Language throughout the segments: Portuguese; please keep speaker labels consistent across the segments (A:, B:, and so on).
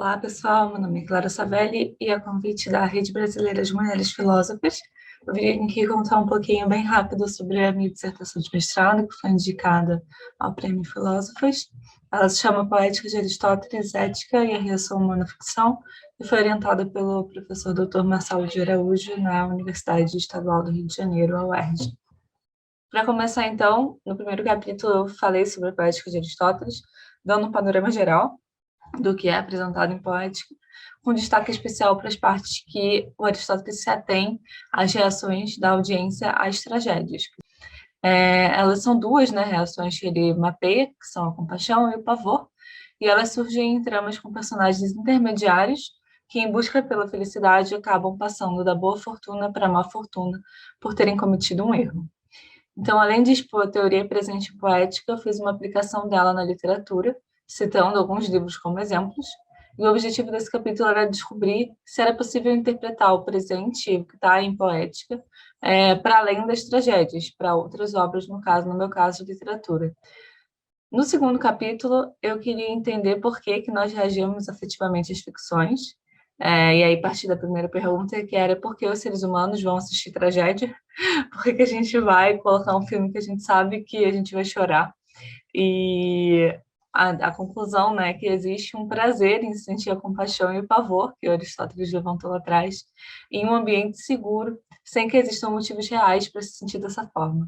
A: Olá, pessoal. Meu nome é Clara Savelli e a convite da Rede Brasileira de Mulheres Filósofas, eu vim aqui contar um pouquinho bem rápido sobre a minha dissertação de mestrado, que foi indicada ao Prêmio Filósofas. Ela se chama Poética de Aristóteles, Ética e a Reação Humana à Ficção e foi orientada pelo professor Dr. Marcelo de Araújo na Universidade Estadual do Rio de Janeiro, a UERJ. Para começar, então, no primeiro capítulo eu falei sobre a Poética de Aristóteles, dando um panorama geral do que é apresentado em Poética, com destaque especial para as partes que o Aristóteles se atém às reações da audiência às tragédias. Elas são duas, né, reações que ele mapeia, que são a compaixão e o pavor, e elas surgem em tramas com personagens intermediários que, em busca pela felicidade, acabam passando da boa fortuna para a má fortuna por terem cometido um erro. Então, além de expor a teoria presente em Poética, eu fiz uma aplicação dela na literatura, citando alguns livros como exemplos, e o objetivo desse capítulo era descobrir se era possível interpretar o presente, o que está em Poética, para além das tragédias, para outras obras, no meu caso, literatura. No segundo capítulo, eu queria entender por que nós reagimos afetivamente às ficções, e aí partir da primeira pergunta, que era por que os seres humanos vão assistir tragédia? Por que a gente vai colocar um filme que a gente sabe que a gente vai chorar? E a conclusão, né, é que existe um prazer em sentir a compaixão e o pavor, que Aristóteles levantou lá atrás, em um ambiente seguro, sem que existam motivos reais para se sentir dessa forma.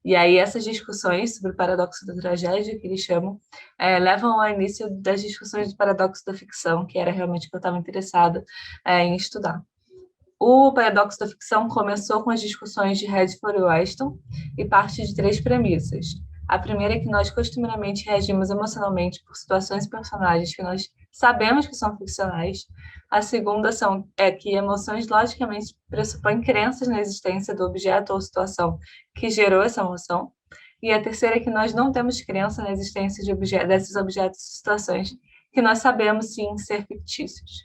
A: E aí essas discussões sobre o paradoxo da tragédia, que eles chamam, levam ao início das discussões do paradoxo da ficção, que era realmente o que eu estava interessada em estudar. O paradoxo da ficção começou com as discussões de Redford e Weston e parte de três premissas. A primeira é que nós costumeiramente reagimos emocionalmente por situações e personagens que nós sabemos que são ficcionais. A segunda é que emoções logicamente pressupõem crenças na existência do objeto ou situação que gerou essa emoção. E a terceira é que nós não temos crença na existência desses objetos e situações que nós sabemos sim ser fictícios.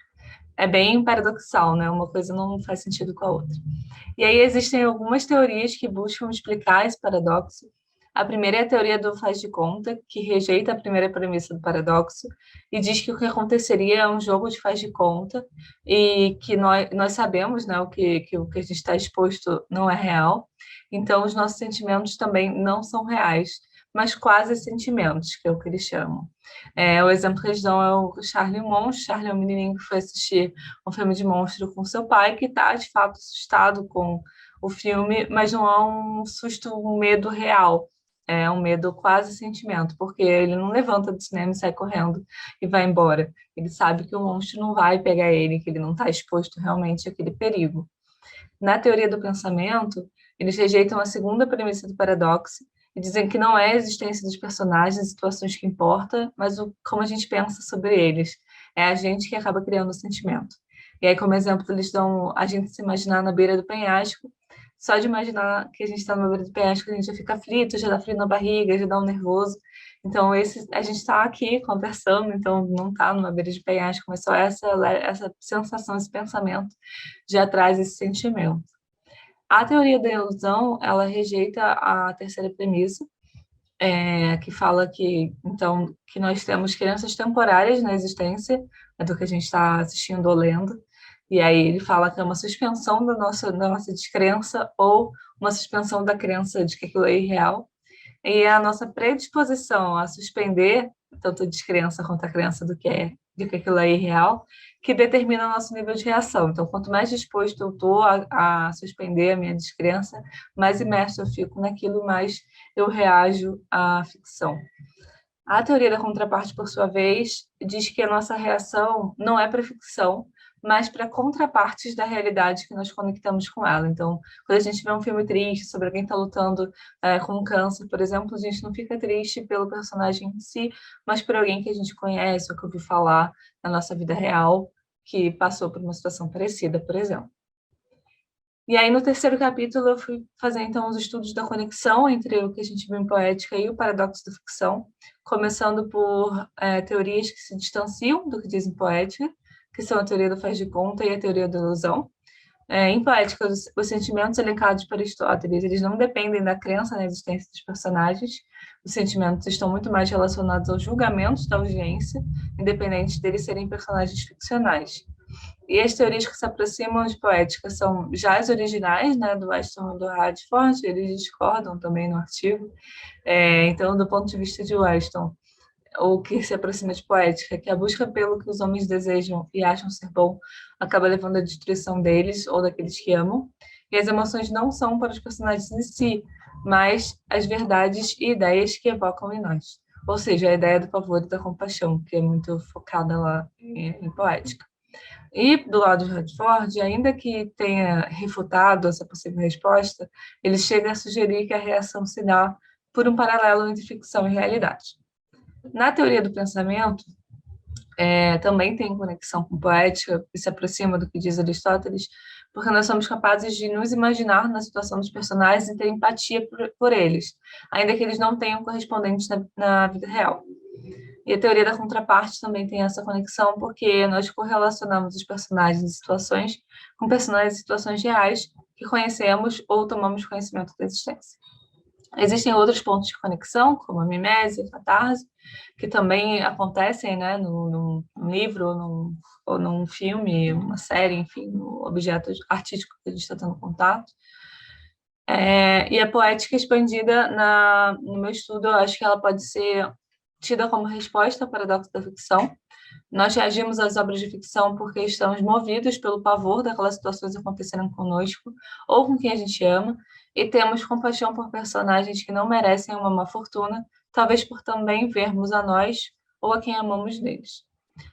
A: É bem paradoxal, né? Uma coisa não faz sentido com a outra. E aí existem algumas teorias que buscam explicar esse paradoxo. A primeira é a teoria do faz de conta, que rejeita a primeira premissa do paradoxo e diz que o que aconteceria é um jogo de faz de conta e que nós sabemos, né, o que a gente está exposto não é real. Então, os nossos sentimentos também não são reais, mas quase sentimentos, que é o que eles chamam. O exemplo que eles dão é o Charlie Monstro. Charlie é um menininho que foi assistir um filme de monstro com seu pai, que está, de fato, assustado com o filme, mas não é um susto, um medo real. É um medo quase sentimento, porque ele não levanta do cinema e sai correndo e vai embora. Ele sabe que o monstro não vai pegar ele, que ele não está exposto realmente àquele perigo. Na teoria do pensamento, eles rejeitam a segunda premissa do paradoxo e dizem que não é a existência dos personagens e situações que importa, mas como a gente pensa sobre eles. É a gente que acaba criando o sentimento. E aí, como exemplo, eles dão a gente se imaginar na beira do penhasco. Só de imaginar que a gente está na beira do penhasco, a gente já fica aflito, já dá frio na barriga, já dá um nervoso. Então, a gente está aqui conversando, então não está numa beira de penhasco, mas só essa sensação, esse pensamento já traz esse sentimento. A teoria da ilusão, ela rejeita a terceira premissa, que fala que, então, que nós temos crenças temporárias na existência do que a gente está assistindo ou lendo, e aí ele fala que é uma suspensão da nossa descrença ou uma suspensão da crença de que aquilo é irreal, e a nossa predisposição a suspender tanto a descrença quanto a crença de que aquilo é irreal, que determina o nosso nível de reação. Então, quanto mais disposto eu estou a suspender a minha descrença, mais imerso eu fico naquilo, mais eu reajo à ficção. A teoria da contraparte, por sua vez, diz que a nossa reação não é para a ficção, mas para contrapartes da realidade que nós conectamos com ela. Então, quando a gente vê um filme triste sobre alguém que está lutando com câncer, por exemplo, a gente não fica triste pelo personagem em si, mas por alguém que a gente conhece ou que ouviu falar na nossa vida real, que passou por uma situação parecida, por exemplo. E aí, no terceiro capítulo, eu fui fazer, então, os estudos da conexão entre o que a gente viu em Poética e o paradoxo da ficção, começando por teorias que se distanciam do que diz em Poética, que são a teoria do faz de conta e a teoria da ilusão. Em Poética, os sentimentos elencados por Aristóteles, eles não dependem da crença na existência dos personagens. Os sentimentos estão muito mais relacionados aos julgamentos da audiência, independente deles serem personagens ficcionais. E as teorias que se aproximam de Poética são já as originais, né, do Weston e do Radford, eles discordam também no artigo. Então, do ponto de vista de Weston, ou que se aproxima de Poética, que a busca pelo que os homens desejam e acham ser bom acaba levando à destruição deles ou daqueles que amam. E as emoções não são para os personagens em si, mas as verdades e ideias que evocam em nós. Ou seja, a ideia do pavor e da compaixão, que é muito focada lá em Poética. E do lado de Radford, ainda que tenha refutado essa possível resposta, ele chega a sugerir que a reação se dá por um paralelo entre ficção e realidade. Na teoria do pensamento, também tem conexão com poética e se aproxima do que diz Aristóteles, porque nós somos capazes de nos imaginar na situação dos personagens e ter empatia por eles, ainda que eles não tenham correspondentes na vida real. E a teoria da contraparte também tem essa conexão, porque nós correlacionamos os personagens e situações com personagens e situações reais que conhecemos ou tomamos conhecimento da existência. Existem outros pontos de conexão, como a mimese, a catarse, que também acontecem, né, no livro ou num filme, uma série, enfim, no objeto artístico que a gente está tendo contato. E a poética expandida no meu estudo, eu acho que ela pode ser tida como resposta ao paradoxo da ficção. Nós reagimos às obras de ficção porque estamos movidos pelo pavor daquelas situações acontecendo conosco ou com quem a gente ama, e temos compaixão por personagens que não merecem uma má fortuna, talvez por também vermos a nós ou a quem amamos deles.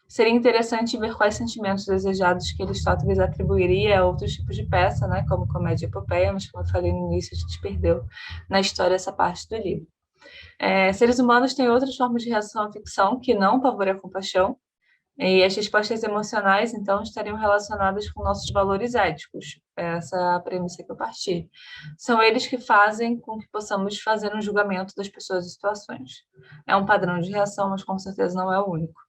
A: Seria interessante ver quais sentimentos desejados que Aristóteles atribuiria a outros tipos de peça, né, como comédia e epopeia, mas como eu falei no início, a gente perdeu na história essa parte do livro. Seres humanos têm outras formas de reação à ficção que não pavor e a compaixão, e as respostas emocionais, então, estariam relacionadas com nossos valores éticos. Essa é a premissa que eu parti. São eles que fazem com que possamos fazer um julgamento das pessoas e situações. É um padrão de reação, mas com certeza não é o único.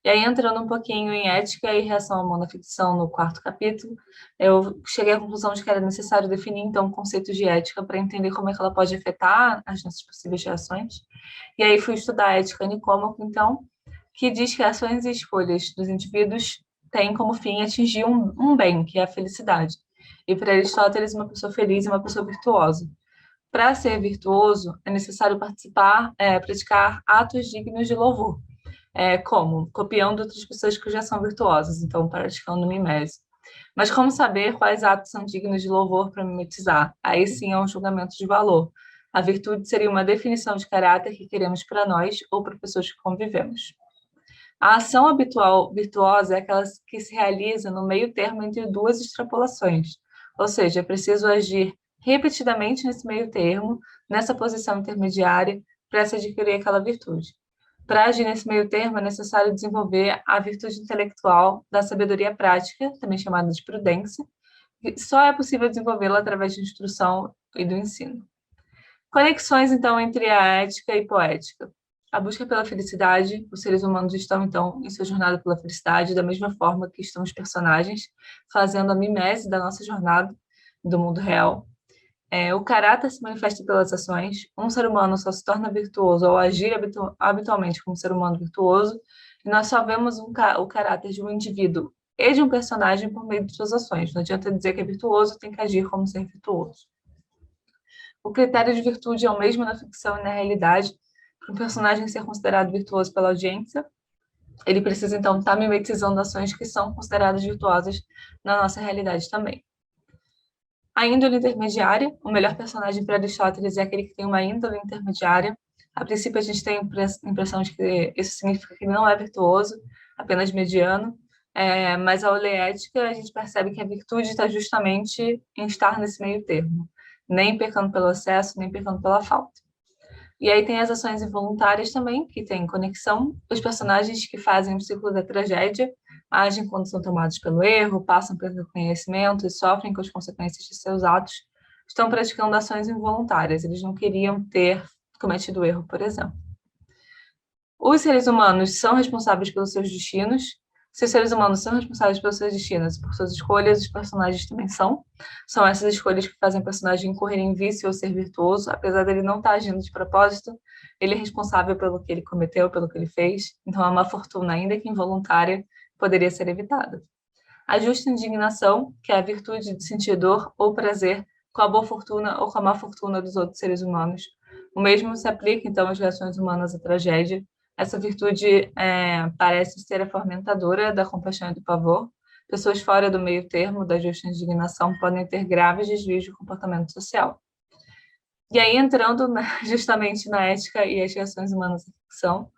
A: E aí, entrando um pouquinho em ética e reação à monoficção no quarto capítulo, eu cheguei à conclusão de que era necessário definir, então, conceitos de ética para entender como é que ela pode afetar as nossas possíveis reações. E aí fui estudar a ética Nicômaco, então, que diz que ações e escolhas dos indivíduos têm como fim atingir um bem, que é a felicidade. E para Aristóteles, uma pessoa feliz é uma pessoa virtuosa. Para ser virtuoso, é necessário praticar atos dignos de louvor. Como? Copiando outras pessoas que já são virtuosas, então praticando mimese. Mas como saber quais atos são dignos de louvor para mimetizar? Aí sim é um julgamento de valor. A virtude seria uma definição de caráter que queremos para nós ou para pessoas que convivemos. A ação habitual virtuosa é aquela que se realiza no meio termo entre duas extrapolações, ou seja, é preciso agir repetidamente nesse meio termo, nessa posição intermediária, para se adquirir aquela virtude. Para agir nesse meio termo, é necessário desenvolver a virtude intelectual da sabedoria prática, também chamada de prudência, que só é possível desenvolvê-la através de instrução e do ensino. Conexões, então, entre a ética e poética. A busca pela felicidade, os seres humanos estão, então, em sua jornada pela felicidade, da mesma forma que estão os personagens, fazendo a mimese da nossa jornada do mundo real. O caráter se manifesta pelas ações. Um ser humano só se torna virtuoso ao agir habitualmente como um ser humano virtuoso, e nós só vemos o caráter de um indivíduo e de um personagem por meio de suas ações. Não adianta dizer que é virtuoso, tem que agir como ser virtuoso. O critério de virtude é o mesmo na ficção e na realidade. Para um personagem ser considerado virtuoso pela audiência, ele precisa, então, estar mimetizando ações que são consideradas virtuosas na nossa realidade também. A índole intermediária, o melhor personagem para Aristóteles é aquele que tem uma índole intermediária. A princípio, a gente tem a impressão de que isso significa que ele não é virtuoso, apenas mediano, mas ao ler ética, a gente percebe que a virtude está justamente em estar nesse meio termo, nem pecando pelo excesso, nem pecando pela falta. E aí tem as ações involuntárias também, que têm conexão. Os personagens que fazem o ciclo da tragédia agem quando são tomados pelo erro, passam pelo conhecimento e sofrem com as consequências de seus atos, estão praticando ações involuntárias. Eles não queriam ter cometido o erro, por exemplo. Os seres humanos são responsáveis pelos seus destinos. Se os seres humanos são responsáveis pelos seus destinos e por suas escolhas, os personagens também são. São essas escolhas que fazem o personagem incorrer em vício ou ser virtuoso, apesar dele não estar agindo de propósito, ele é responsável pelo que ele cometeu, pelo que ele fez. Então, a má fortuna, ainda que involuntária, poderia ser evitada. A justa indignação, que é a virtude de sentir dor ou prazer com a boa fortuna ou com a má fortuna dos outros seres humanos. O mesmo se aplica, então, às reações humanas à tragédia. Essa virtude parece ser a fomentadora da compaixão e do pavor. Pessoas fora do meio termo da justa indignação podem ter graves desvios de comportamento social. E aí, entrando justamente na ética e as reações humanas à ficção,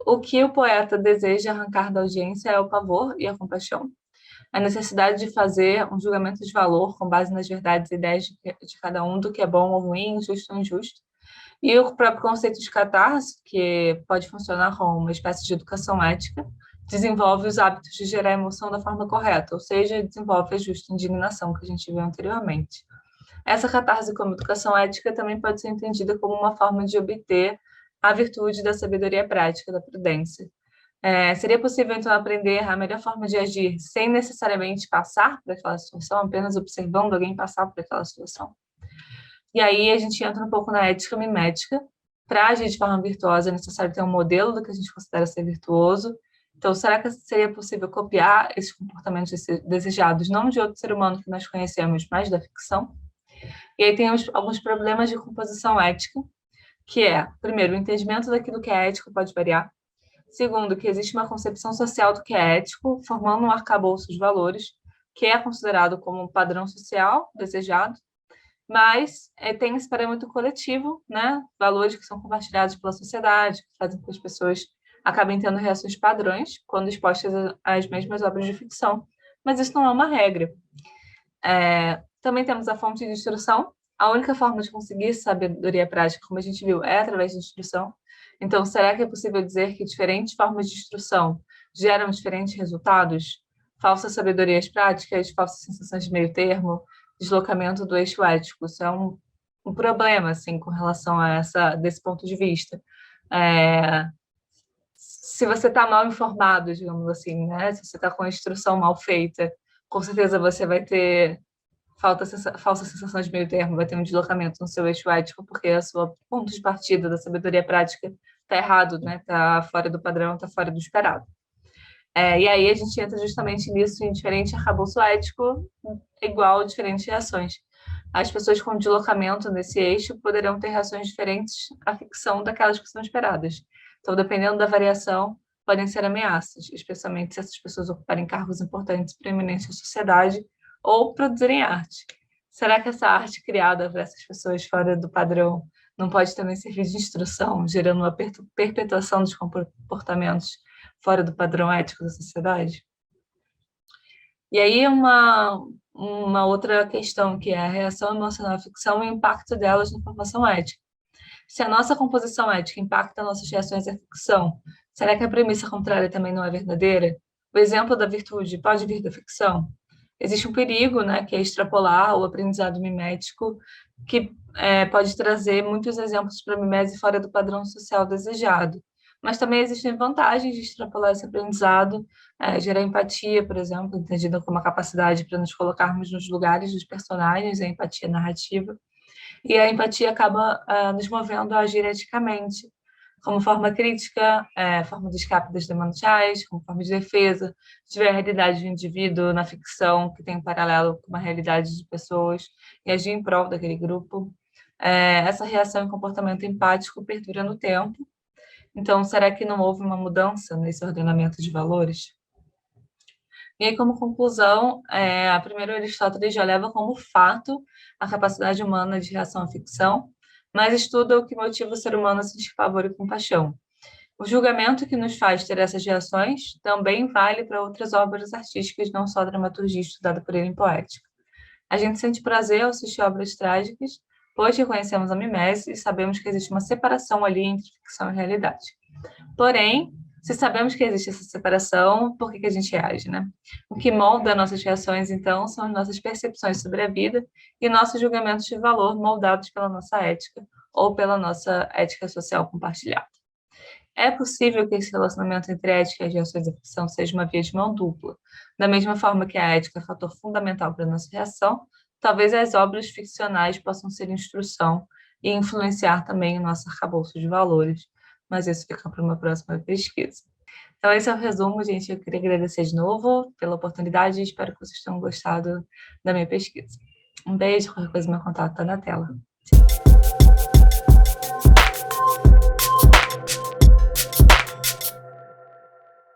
A: o que o poeta deseja arrancar da audiência é o pavor e a compaixão. A necessidade de fazer um julgamento de valor com base nas verdades e ideias de cada um do que é bom ou ruim, justo ou injusto. E o próprio conceito de catarse, que pode funcionar como uma espécie de educação ética, desenvolve os hábitos de gerar emoção da forma correta, ou seja, desenvolve a justa indignação que a gente viu anteriormente. Essa catarse como educação ética também pode ser entendida como uma forma de obter a virtude da sabedoria prática, da prudência. Seria possível, então, aprender a melhor forma de agir sem necessariamente passar por aquela situação, apenas observando alguém passar por aquela situação? E aí a gente entra um pouco na ética mimética. Para agir de forma virtuosa é necessário ter um modelo do que a gente considera ser virtuoso. Então, será que seria possível copiar esses comportamentos desejados, não de outro ser humano que nós conhecemos, mas da ficção? E aí tem alguns problemas de composição ética, que é, primeiro, o entendimento daquilo que é ético pode variar. Segundo, que existe uma concepção social do que é ético, formando um arcabouço de valores, que é considerado como um padrão social desejado, mas tem esse parâmetro coletivo, né? Valores que são compartilhados pela sociedade, que fazem com que as pessoas acabem tendo reações padrões quando expostas às mesmas obras de ficção. Mas isso não é uma regra. Também temos a fonte de instrução. A única forma de conseguir sabedoria prática, como a gente viu, é através de instrução. Então, será que é possível dizer que diferentes formas de instrução geram diferentes resultados? Falsas sabedorias práticas, falsas sensações de meio termo, deslocamento do eixo ético. Isso é um problema, assim, com relação a desse ponto de vista. Se você está mal informado, digamos assim, né? Se você está com a instrução mal feita, com certeza você vai ter falsa sensação de meio termo, vai ter um deslocamento no seu eixo ético, porque a sua ponto de partida da sabedoria prática está errado, né? Está fora do padrão, está fora do esperado. E aí a gente entra justamente nisso, em diferente arcabouço ético, igual a diferentes reações. As pessoas com deslocamento nesse eixo poderão ter reações diferentes à ficção daquelas que são esperadas. Então, dependendo da variação, podem ser ameaças, especialmente se essas pessoas ocuparem cargos importantes preeminentes na sociedade ou produzirem arte. Será que essa arte criada para essas pessoas fora do padrão não pode também servir de instrução, gerando uma perpetuação dos comportamentos fora do padrão ético da sociedade? E aí uma outra questão, que é a reação emocional à ficção e o impacto delas na formação ética. Se a nossa composição ética impacta nossas reações à ficção, será que a premissa contrária também não é verdadeira? O exemplo da virtude pode vir da ficção? Existe um perigo, né, que é extrapolar o aprendizado mimético, que pode trazer muitos exemplos para mimese fora do padrão social desejado. Mas também existem vantagens de extrapolar esse aprendizado, gerar empatia, por exemplo, entendida como a capacidade para nos colocarmos nos lugares dos personagens, a empatia narrativa. E a empatia acaba nos movendo a agir eticamente, como forma crítica, forma de escape das demandas sociais, como forma de defesa. Se tiver a realidade do indivíduo na ficção, que tem um paralelo com uma realidade de pessoas, e agir em prol daquele grupo. Essa reação e comportamento empático perdura no tempo. Então, será que não houve uma mudança nesse ordenamento de valores? E aí, como conclusão, a primeira Aristóteles já leva como fato a capacidade humana de reação à ficção, mas estuda o que motiva o ser humano a sentir pavor e compaixão. O julgamento que nos faz ter essas reações também vale para outras obras artísticas, não só a dramaturgia estudada por ele em Poética. A gente sente prazer ao assistir obras trágicas, pois reconhecemos a mimese e sabemos que existe uma separação ali entre ficção e realidade. Porém, se sabemos que existe essa separação, por que a gente reage, né? O que molda nossas reações, então, são as nossas percepções sobre a vida e nossos julgamentos de valor moldados pela nossa ética ou pela nossa ética social compartilhada. É possível que esse relacionamento entre ética e ações da ficção seja uma via de mão dupla. Da mesma forma que a ética é fator fundamental para a nossa reação, talvez as obras ficcionais possam ser instrução e influenciar também o nosso arcabouço de valores, mas isso fica para uma próxima pesquisa. Então, esse é o resumo, gente. Eu queria agradecer de novo pela oportunidade e espero que vocês tenham gostado da minha pesquisa. Um beijo, qualquer coisa, meu contato está na tela.